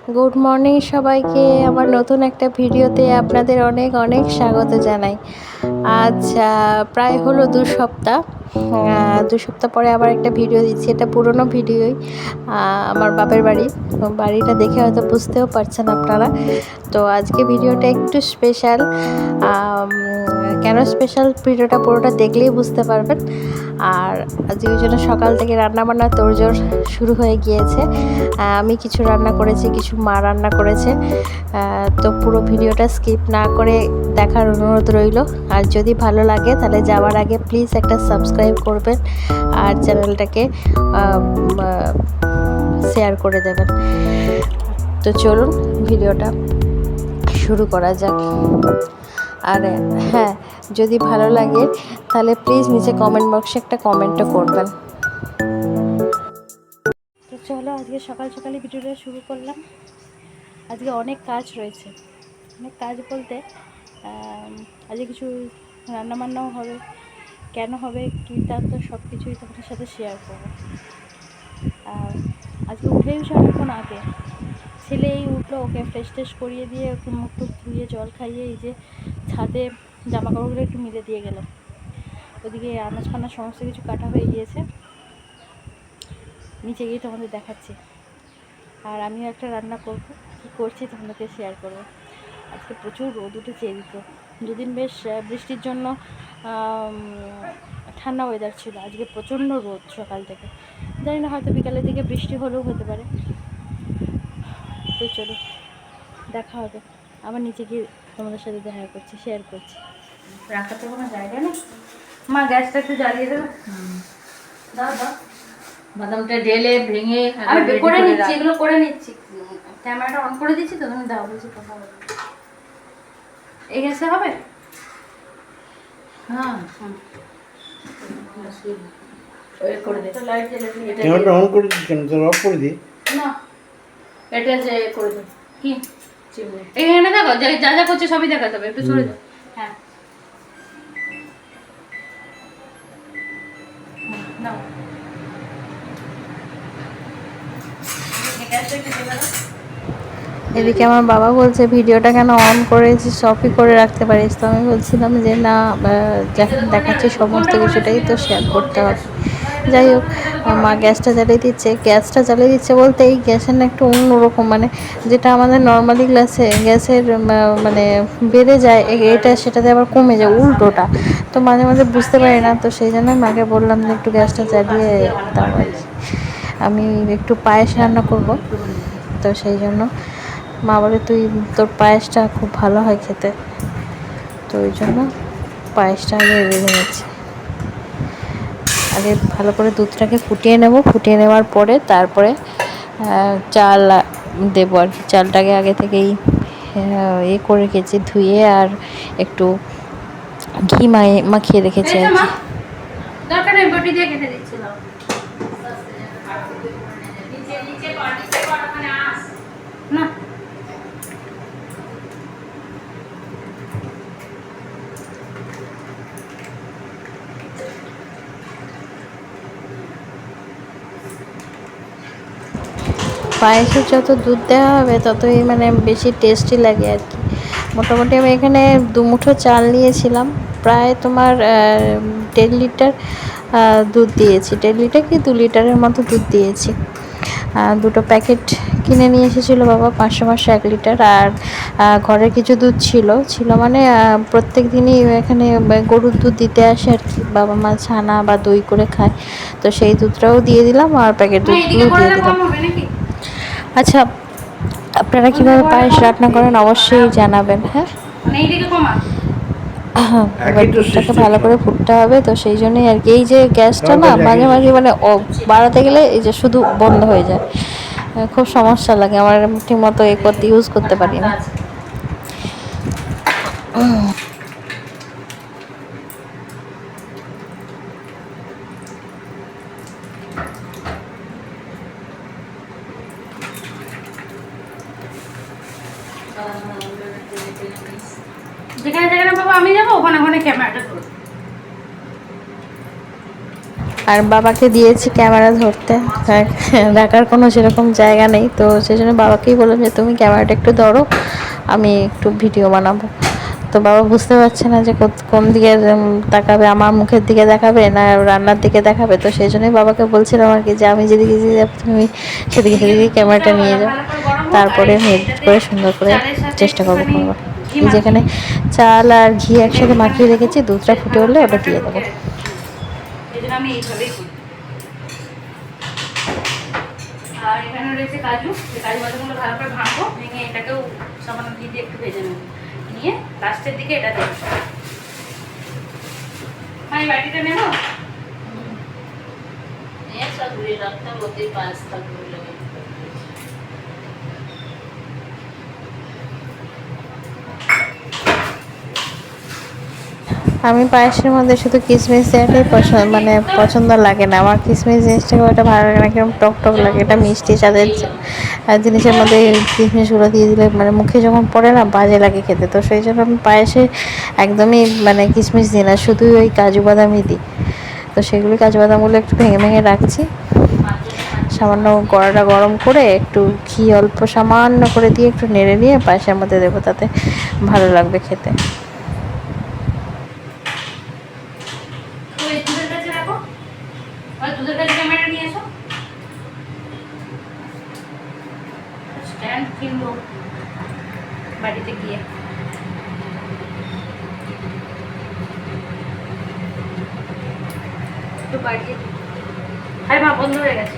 Good morning সবাইকে। আমার নতুন একটা ভিডিওতে আপনাদের অনেক অনেক স্বাগত জানাই। আজ প্রায় হলো 2 সপ্তাহ। 2 সপ্তাহ পরে আবার একটা ভিডিও দিচ্ছি। এটা পুরনো ভিডিওই, আমার বাপের বাড়িটা দেখে হয়তো বুঝতেও পারছেন আপনারা। তো আজকে ভিডিওটা একটু স্পেশাল। কেন স্পেশাল, ভিডিওটা পুরোটা দেখলেই বুঝতে পারবেন। আর আজকে ওই জন্য সকাল থেকে রান্নাবান্না তোড়জোড় শুরু হয়ে গিয়েছে। আমি কিছু রান্না করেছি, কিছু মা রান্না করেছে। তো পুরো ভিডিওটা স্কিপ না করে দেখার অনুরোধ রইল। আর যদি ভালো লাগে তাহলে যাওয়ার আগে প্লিজ একটা সাবস্ক্রাইব করবেন আর চ্যানেলটাকে শেয়ার করে দেবেন। তো চলুন ভিডিওটা শুরু করা যাক। আর হ্যাঁ, যদি ভালো লাগে তাহলে প্লিজ নিচে কমেন্ট বক্সে একটা কমেন্টও করবেন। তো চলো আজকে সকাল সকালে ভিডিওটা শুরু করলাম। আজকে অনেক কাজ রয়েছে, অনেক কাজ বলতে আজকে কিছু রান্নাবান্নাও হবে। কেন হবে কী তো সব কিছুই তোমাদের সাথে শেয়ার করবো। আজকে উঠেইছে অনেকক্ষণ আগে, ছেলে এই উঠলো, ওকে ফ্রেশ ট্রেশ করিয়ে দিয়ে একটু মুখ টুক ধুয়ে জল খাইয়ে এই যে ছাদে জামা কাপড়গুলো একটু মিলে দিয়ে গেলাম। ওদিকে আনাজ ফানাজ সমস্ত কিছু কাটা হয়ে গিয়েছে, নিচে গিয়ে তোমাদের দেখাচ্ছি। আর আমিও একটা রান্না করব, কী করছি তোমাদেরকে শেয়ার করব। আজকে প্রচুর রোদ উঠেছে এদিকে। দুদিন বেশ বৃষ্টির জন্য ঠান্ডা ওয়েদার ছিল, আজকে প্রচণ্ড রোদ সকাল থেকে। জানি না, হয়তো বিকালের দিকে বৃষ্টি হলেও হতে পারে। তো চলো দেখা হবে, আবার নিচে গিয়ে তোমাদের সাথে দেখা করছি, শেয়ার করছি। রাখাতে কোনো জায়গা নেই। মা গ্যাসটা একটু জ্বালিয়ে দেবো। দাও দাও, বাদামটা ঢেলে ভেঙে আমি করে নিচ্ছি, এগুলো করে নিচ্ছি। ক্যামেরাটা অন করে দিচ্ছি তো, তুমি দাও বলছি কথা বলো। এই গ্যাসে হবে? হ্যাঁ ওই করে দে। তো লাইট জ্বালিয়ে দিই। ক্যামেরাটা অন করে দিচ্ছি কেন, তোর অফ করে দিই। না, এটা যে করে দে কি চিমনি। এখানে দেখো, যা যা করছে সবই দেখা যাবে, একটু সরে যাও। হ্যাঁ নাও, গ্যাসটা একটু দেবে না। এদিকে আমার বাবা বলছে ভিডিওটা কেন অন করেছিস, অফই করে রাখতে পারিস। তো আমি বলছিলাম যে না, যখন দেখাচ্ছি সমস্ত কিছুটাই তো শেয়ার করতে হবে। যাই হোক, মা গ্যাসটা জ্বালিয়ে দিচ্ছে বলতে এই গ্যাসের না একটু অন্যরকম, মানে যেটা আমাদের নর্মালি গ্যাসের মানে বেড়ে যায়, এটা সেটাতে আবার কমে যায়, উল্টোটা। তো মাঝে মাঝে বুঝতে পারি না, তো সেই জন্য মাকে বললাম যে একটু গ্যাসটা জ্বালিয়ে দাও আর কি। আমি একটু পায়েস রান্না করব, তো সেই জন্য মা বলে তোর পায়েসটা খুব ভালো হয় খেতে, তো ওই জন্য পায়েসটা আগে রেঁধে নিচ্ছি। আগে ভালো করে দুধটাকে ফুটিয়ে নেব, ফুটিয়ে নেওয়ার পরে তারপরে চাল দেবো আর কি। চালটাকে আগে থেকেই করে রেখেছি, ধুয়ে আর একটু ঘি মাখিয়ে রেখেছি আর কি। দরকার নেই, বটি দিয়ে কেটে দিচ্ছিলাম। না পায়েসে যত দুধ দেওয়া হবে ততই মানে বেশি টেস্টি লাগে আর কি। মোটামুটি আমি এখানে 2 মুঠো চাল নিয়েছিলাম, প্রায় তোমার 1.5 লিটার দুধ দিয়েছি। 1.5 লিটার কি 2 লিটারের মতো দুধ দিয়েছি। 2টো প্যাকেট কিনে নিয়ে এসেছিলো বাবা, 500 1 লিটার। আর ঘরের কিছু দুধ ছিল মানে প্রত্যেক দিনই এখানে গরুর দুধ দিতে আসে আর কি, বাবা মা ছানা বা দই করে খায়, তো সেই দুধটাও দিয়ে দিলাম আর প্যাকেট দুধগুলো দিয়ে দিলাম। আচ্ছা, আপনারা কীভাবে পায়েস রান্না করেন অবশ্যই জানাবেন। হ্যাঁ, এবার দুধটাকে ভালো করে ফুটতে হবে, তো সেই জন্যই আর কি। এই যে গ্যাসটা না মাঝে মাঝে মানে বাড়াতে গেলে এই যে শুধু বন্ধ হয়ে যায়, খুব সমস্যা লাগে আমার, ঠিক মতো ইউজ করতে পারি না। যেখানে যেখানে বাবা আমি যাবো ওখানে ওখানে ক্যামেরাটা ধরো। আর বাবাকে দিয়েছি ক্যামেরা ধরতে, রাখার কোনো সেরকম জায়গা নেই, তো সেই জন্য বাবাকেই বললাম যে তুমি ক্যামেরাটা একটু ধরো, আমি একটু ভিডিও বানাবো। তো বাবা বুঝতে পারছে না যে কোন দিকে তাকাবে, আমার মুখের দিকে দেখাবে না রান্নার দিকে দেখাবে। তো সেই জন্যই বাবাকে বলছিলাম আর কি যে আমি যেদিকে যাবো তুমি সেদিকে ক্যামেরাটা নিয়ে যাও, তারপরে আমি এডিট করে সুন্দর করে চেষ্টা করবো করবো। এই যেখানে চাল আর ঘি একসাথে মাখিয়ে রেখেছি, দুধটা ফুটে উঠলে ওটা দিয়ে দেবো। এই জন্য আমি এইভাবেই করি। আর এখানে রয়েছে কাজু, কাজু বাদামগুলো ভালো করে ভাঙবো, ভেঙে এটাকেও সামান্য ঘি দিয়ে একটু ভেজে নেবো, নিয়ে লাস্টের দিকে এটা দেবো। আমি বাটিটা নেবো, সব ধুয়ে রাখতাম, ওতেই পাঁচটা ধুয়ে নেবো। আমি পায়েসের মধ্যে শুধু কিশমিশ দেওয়াটাই পছন্দ লাগে না আমার। কিশমিশ জিনিসটাকে ওটা ভালো লাগে না, কিরকম টক টক লাগে। এটা মিষ্টি স্বাদের জিনিসের মধ্যে কিশমিশগুলো দিয়ে দিলে মুখে যখন পড়ে না বাজে লাগে খেতে। তো সেই জন্য আমি পায়েসে একদমই কিশমিশ দিই না, শুধু ওই কাজু বাদামই দিই। তো সেগুলো কাজু বাদামগুলো একটু ভেঙে ভেঙে রাখছি, সামান্য কড়াটা গরম করে একটু ঘি অল্প সামান্য করে দিয়ে একটু নেড়ে নিয়ে পায়েসের মধ্যে দেবো, তাতে ভালো লাগবে খেতে। দুধের কাছে ক্যামেরা নিয়ে এসো, স্ট্যান্ড কিনবো বাড়িতে গিয়ে। একটু বাড়িয়ে, আরে মা বন্ধ হয়ে গেছে,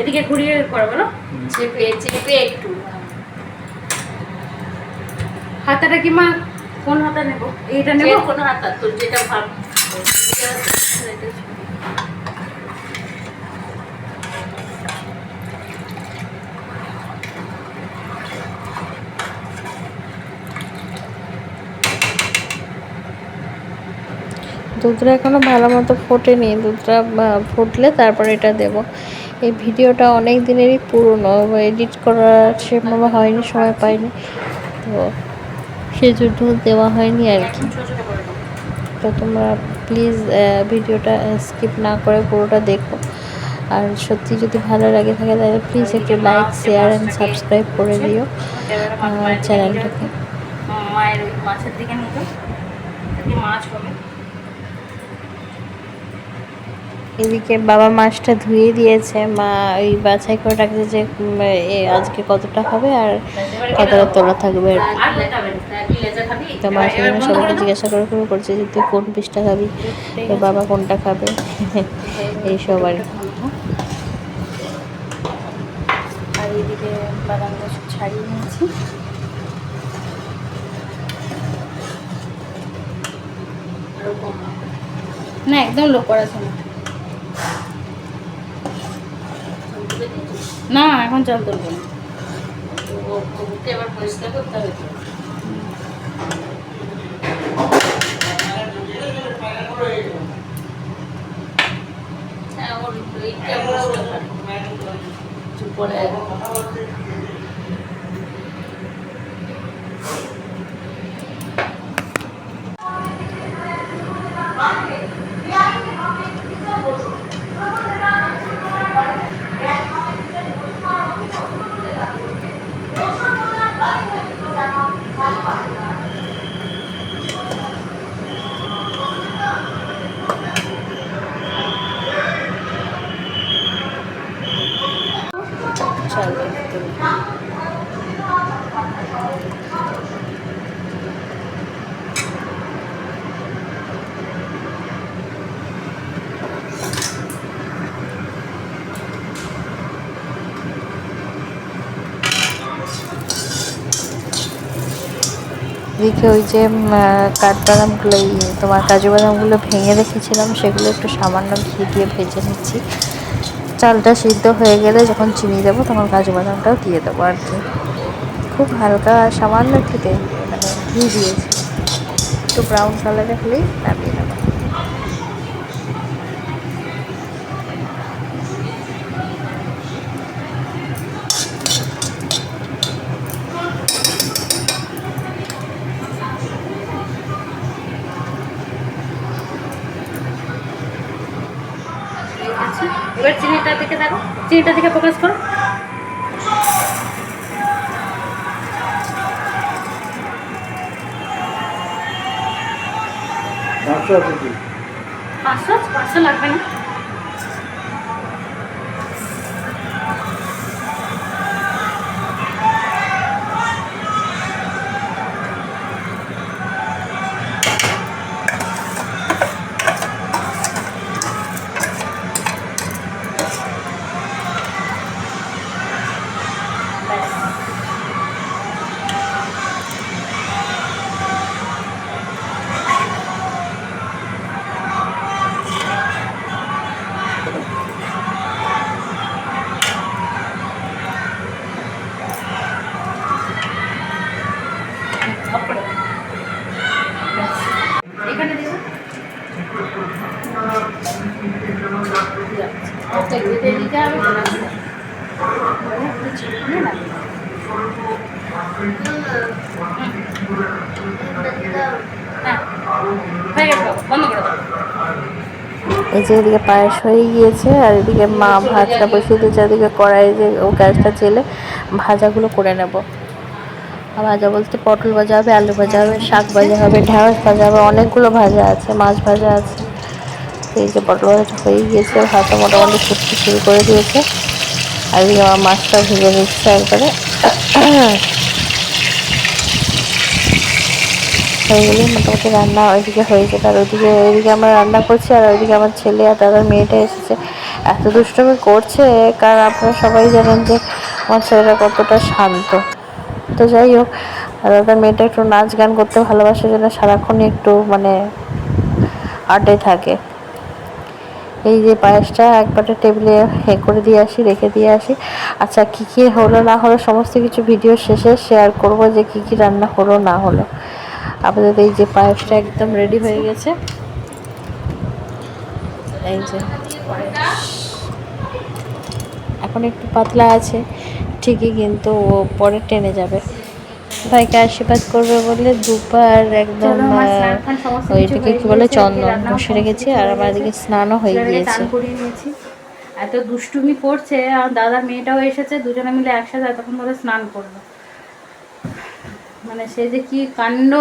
এদিকে ঘুরিয়ে করো, বলো চেপে চেপে একটু। হাতাটা কি মা কোন হাতা নেবো? এইটা নেবো? কোন হাতা তোর যেটা ভাব। দুধটা এখনও ভালো মতো ফোটেনি, দুধটা ফুটলে তারপরে এটা দেব। এই ভিডিওটা অনেক দিনেরই পুরনো, এডিট করার সেভাবে হয়নি, সময় পাইনি, তো সেজন্য দেওয়া হয়নি আর কি। তো তোমরা প্লিজ ভিডিওটা স্কিপ না করে পুরোটা দেখো, আর সত্যি যদি ভালো লাগে থাকে তাহলে প্লিজ একটু লাইক, শেয়ার অ্যান্ড সাবস্ক্রাইব করে দিও চ্যানেলটাকে। মায়ের ওই মাছের দিকে নিত, মাছ হবে। এদিকে বাবা মাছটা ধুয়ে দিয়েছে, মা ওই বাছাই করে রাখছে যে আজকে কতটা হবে আর কতটা তোলা থাকবে আর কি। তো মা সেজন্য সবাইকে জিজ্ঞাসা করে করে করছে যে তুই কোন পিসটা খাবি, তোর বাবা কোনটা খাবে, এইসব আর কি। আর এইদিকে বাদামটা ছাড়িয়ে নিয়েছি। না একদম লো করা আছে না, এখন জল তুলবো না, এবার পরিষ্কার করতে হবে। এদিকে ওই যে কাঠবাদামগুলো, তোমার কাজু বাদামগুলো ভেঙে রেখেছিলাম, সেগুলো একটু সামান্য ঘি দিয়ে ভেজে নিচ্ছি। চালটা সিদ্ধ হয়ে গেলে যখন চিনি দেবো তখন কাজু বাদামটাও দিয়ে দেবো আর কি। খুব হালকা সামান্য একটু তেল ঘি দিয়েছি, একটু ব্রাউন কালারে হলেই নামিয়ে নেবো। চিনিটার দিকে দেখো, চিনিটার দিকে ফোকাস করো। মাংস আছে কি? 500 লাগবে না। এখানে দেখো, ওকে যেতে দিতে হবে না। হ্যাঁ, হয়ে গেছে বাবা, বন্ধ করে দাও। এই যে এদিকে পায়েস হয়ে গিয়েছে আর এদিকে মা ভাতটা বসিয়ে দিয়েছে, এদিকে কড়াই যে ও গ্যাসটা জেলে ভাজাগুলো করে নেব। আর ভাজা বলতে পটল ভাজা হবে, আলু ভাজা হবে, শাক ভাজা হবে, ঢেঁড়স ভাজা হবে, অনেকগুলো ভাজা আছে, মাছ ভাজা আছে। এই যে পটল ভাজা হয়ে গিয়েছে, ভাতটা মোটামুটি ফুটতে শুরু করে দিয়েছে। আর এদিকে আমার মাছটা ভেজে নিচ্ছে একবারে। হয়ে গেলে মোটামুটি রান্না ওইদিকে হয়ে যাবে। আর এদিকে আমরা রান্না করছি আর ওইদিকে আমার ছেলে আর দাদার মেয়েটা এসেছে, এত দুষ্টুমি করছে। কারণ আপনারা সবাই জানেন যে আমার ছেলেটা কতটা শান্ত। তো যাই হোক, আর দাদার মেয়েটা একটু নাচ গান করতে ভালোবাসে, জন্য সারাক্ষণই একটু মানে আড্ডায় থাকে। এই যে পায়েসটা একবারে টেবিলে করে দিয়ে আসি, রেখে দিয়ে আসি। আচ্ছা, কী কী হলো না হলো সমস্ত কিছু ভিডিও শেষে শেয়ার করব, যে কী কী রান্না হলো না হলো। আপাতত এই যে পায়েসটা একদম রেডি হয়ে গেছে। এই যে এখন একটু পাতলা আছে ঠিকই, কিন্তু ও পরে টেনে যাবে। ভাইকে আশীর্বাদ করবে বলে দুবার একদম ওইটাকে কি বলে চন্দন ঘষে রেখেছি। আর আমার এদিকে স্নানও হয়ে গিয়েছে। চান করিয়ে নিয়েছি। এত দুষ্টুমি করছে, আর দাদার মেয়েটাও এসেছে, দুজনে মিলে একসাথে এতক্ষণ ধরে স্নান করলো। মানে সে যে কি কাণ্ড।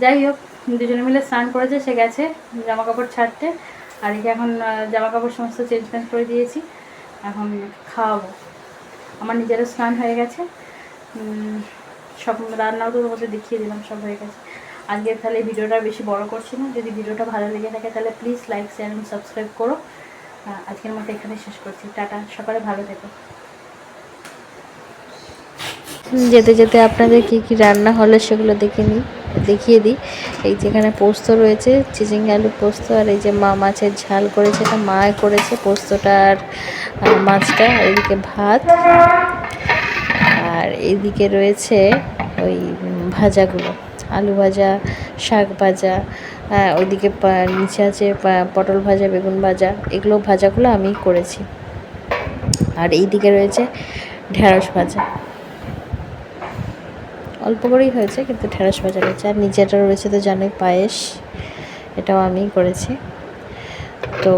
যাই হোক, দুজনে মিলে স্নান করেছে, সে গেছে জামা কাপড় ছাড়তে। আর একে এখন জামা কাপড় সমস্ত চেঞ্জ করে দিয়েছি, এখন খাওয়াবো। আমার নিজেরও স্নান হয়ে গেছে, সব রান্নাও তো মধ্যে দেখিয়ে দিলাম, সব হয়ে গেছে। আজকে তাহলে ভিডিওটা বেশি বড় করছি না। যদি ভিডিওটা ভালো লেগে থাকে তাহলে প্লিজ লাইক, শেয়ার এবং সাবস্ক্রাইব করো। আজকের মতো এখানে শেষ করছি। টাটা, সকালে ভালো থেকো। যেতে যেতে আপনাদের কী কী রান্না হলো সেগুলো দেখিয়ে দিই। এই যেখানে পোস্ত রয়েছে, চিচিঙ্গা আলু পোস্ত। আর এই যে মা মাছের ঝাল করেছে, এটা মা করেছে পোস্তটা আর মাছটা। এদিকে ভাত, আর এইদিকে রয়েছে ওই ভাজাগুলো, আলু ভাজা, শাক ভাজা, ওইদিকে নিচে আছে পটল ভাজা, বেগুন ভাজা। এগুলো ভাজাগুলো আমি করেছি। আর এইদিকে রয়েছে ঢেঁড়স ভাজা, অল্প করেই হয়েছে কিন্তু ঢেঁড়স ভাজা রয়েছে। আর নিচেটা রয়েছে তো জানোই পায়েস, এটাও আমিই করেছি। তো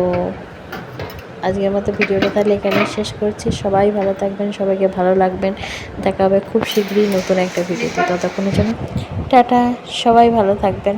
আজকের মতো ভিডিওটা তাহলে এখানে শেষ করছি। সবাই ভালো থাকবেন, সবাইকে ভালো লাগবেন। দেখা হবে খুব শীঘ্রই নতুন একটা ভিডিওতে। ততক্ষণের জন্য টাটা, সবাই ভালো থাকবেন।